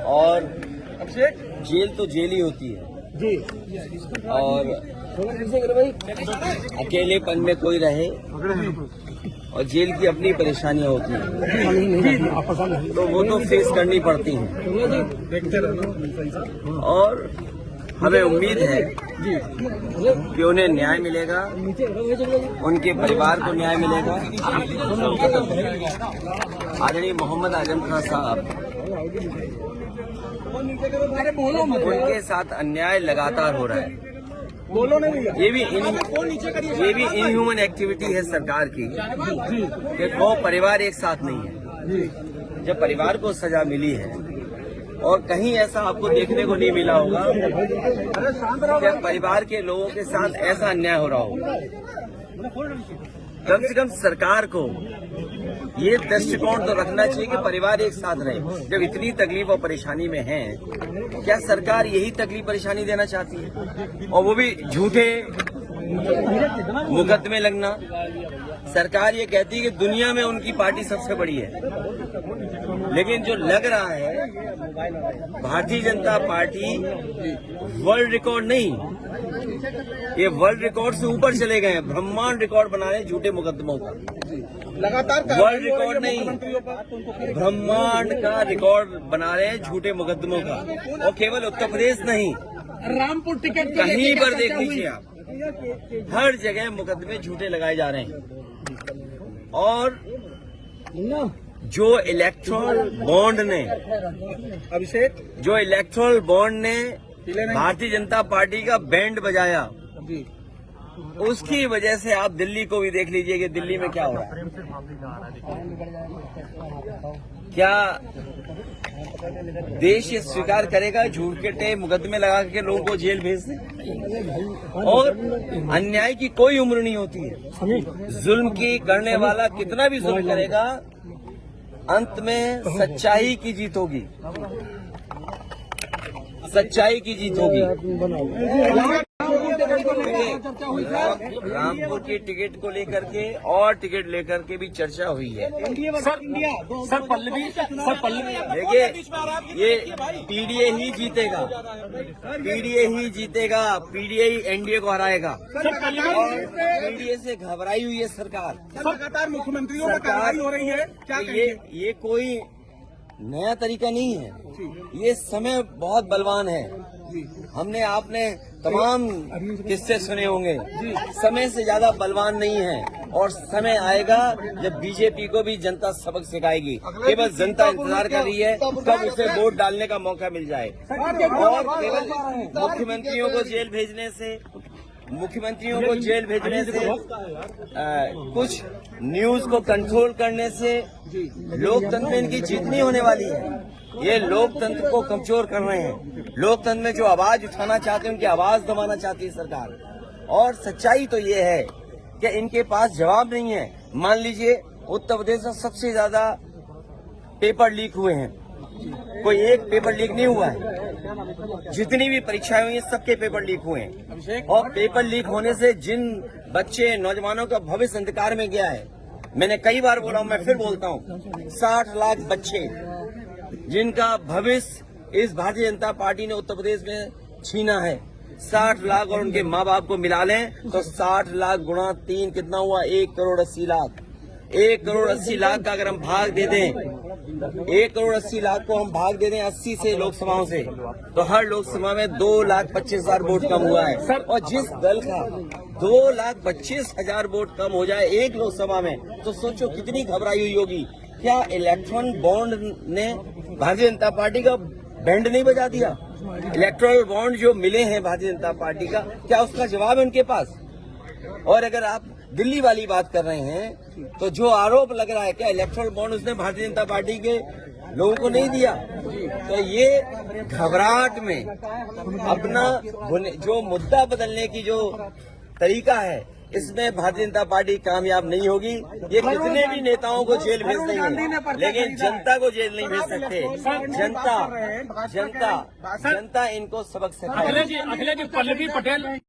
और जेल तो जेल ही होती है जी। और अकेलेपन में कोई रहे और जेल की अपनी परेशानियां होती हैं तो वो तो फेस करनी पड़ती हैं। और हमें उम्मीद है कि उन्हें न्याय मिलेगा, उनके परिवार को न्याय मिलेगा। आदरणीय मोहम्मद आजम खान साहब, उनके साथ अन्याय लगातार हो रहा है। ये भी इनह्यूमन एक्टिविटी है सरकार की कि दो परिवार एक साथ नहीं है। जब परिवार को सजा मिली है और कहीं ऐसा आपको देखने को नहीं मिला होगा कि परिवार के लोगों के साथ ऐसा अन्याय हो रहा होगा। कम से कम सरकार को ये दृष्टिकोण तो रखना चाहिए कि परिवार एक साथ रहे। जब इतनी तकलीफ और परेशानी में है, क्या सरकार यही तकलीफ परेशानी देना चाहती है? और वो भी झूठे मुकदमे लगना। सरकार ये कहती है कि दुनिया में उनकी पार्टी सबसे बड़ी है, लेकिन जो लग रहा है Bharatiya Janata party world record नहीं, ये वर्ल्ड रिकॉर्ड से ऊपर चले गए हैं। ब्रह्मांड रिकॉर्ड बना रहे हैं झूठे मुकदमों का। लगातार वर्ल्ड रिकॉर्ड नहीं, ब्रह्मांड का रिकॉर्ड बना रहे हैं झूठे मुकदमों का। और केवल उत्तर प्रदेश नहीं, रामपुर टिकट कहीं पर देख लीजिए आप, हर जगह मुकदमे झूठे लगाए जा रहे हैं। और जो इलेक्टोरल बॉन्ड ने भारतीय जनता पार्टी का बैंड बजाया, उसकी वजह से आप दिल्ली को भी देख लीजिए कि दिल्ली में क्या हो रहा है। क्या देश ये स्वीकार करेगा झूठे मुकदमे लगा के लोगों को जेल भेज दें? और अन्याय की कोई उम्र नहीं होती है। जुल्म की करने वाला कितना भी जुल्म करेगा, अंत में सच्चाई की जीत होगी, सच्चाई की जीत होगी। रामपुर की टिकट को लेकर के और टिकट लेकर के भी चर्चा हुई है। सर पल्लवी देखिए, ये पीडीए ही जीतेगा, पीडीए ही एनडीए को हराएगा। और पीडीए से घबराई हुई है सरकार। लगातार मुख्यमंत्रियों पर कार्रवाई हो रही है, क्या ये कोई नया तरीका नहीं है। ये समय बहुत बलवान है। हमने आपने तमाम किस्से सुने होंगे, समय से ज्यादा बलवान नहीं है। और समय आएगा जब बीजेपी को भी जनता सबक सिखाएगी। केवल जनता इंतजार कर रही है कब उसे वोट डालने का मौका मिल जाए। और केवल मुख्यमंत्रियों को जेल भेजने से कुछ न्यूज को कंट्रोल करने से लोकतंत्र में इनकी जीत नहीं होने वाली है। ये लोकतंत्र को कमजोर कर रहे हैं। लोकतंत्र में जो आवाज उठाना चाहते हैं, उनकी आवाज दबाना चाहती है सरकार। और सच्चाई तो ये है कि इनके पास जवाब नहीं है। मान लीजिए उत्तर प्रदेश में सबसे ज्यादा पेपर लीक हुए हैं, कोई एक पेपर लीक नहीं हुआ है। जितनी भी परीक्षाएं हुई हैं सबके पेपर लीक हुए हैं। और पेपर लीक होने से जिन बच्चे नौजवानों का भविष्य अंधकार में गया है, मैंने कई बार बोला हूं, मैं फिर बोलता हूं, 60 लाख बच्चे जिनका भविष्य इस भारतीय जनता पार्टी ने उत्तर प्रदेश में छीना है। 60 लाख और उनके माँ बाप को मिला लें तो 60 लाख गुणा 3 कितना हुआ? 1 करोड़ 80 लाख। 1 करोड़ 80 लाख का अगर हम भाग दे दें, 1 करोड़ 80 लाख को हम भाग दे दें 80 से लोकसभाओं से, तो हर लोकसभा में 2,25,000 वोट कम हुआ है। और जिस दल का 2,25,000 वोट कम हो जाए एक लोकसभा में, तो सोचो कितनी घबराई हुई होगी। क्या इलेक्ट्रॉन बॉन्ड ने भारतीय जनता पार्टी का बैंड नहीं बजा दिया? इलेक्ट्रल बॉन्ड जो मिले हैं भारतीय जनता पार्टी का, क्या उसका जवाब है उनके पास? और अगर आप दिल्ली वाली बात कर रहे हैं, तो जो आरोप लग रहा है क्या इलेक्ट्रल बॉन्ड उसने भारतीय जनता पार्टी के लोगों को नहीं दिया? तो ये घबराहट में अपना जो मुद्दा बदलने की जो तरीका है, इसमें भारतीय जनता पार्टी कामयाब नहीं होगी। ये कितने भी नेताओं को जेल भेज देंगे, लेकिन जनता को जेल नहीं भेज सकते। जनता इनको सबक सिखाएगी। अखिलेश जी पल्लवी पटेल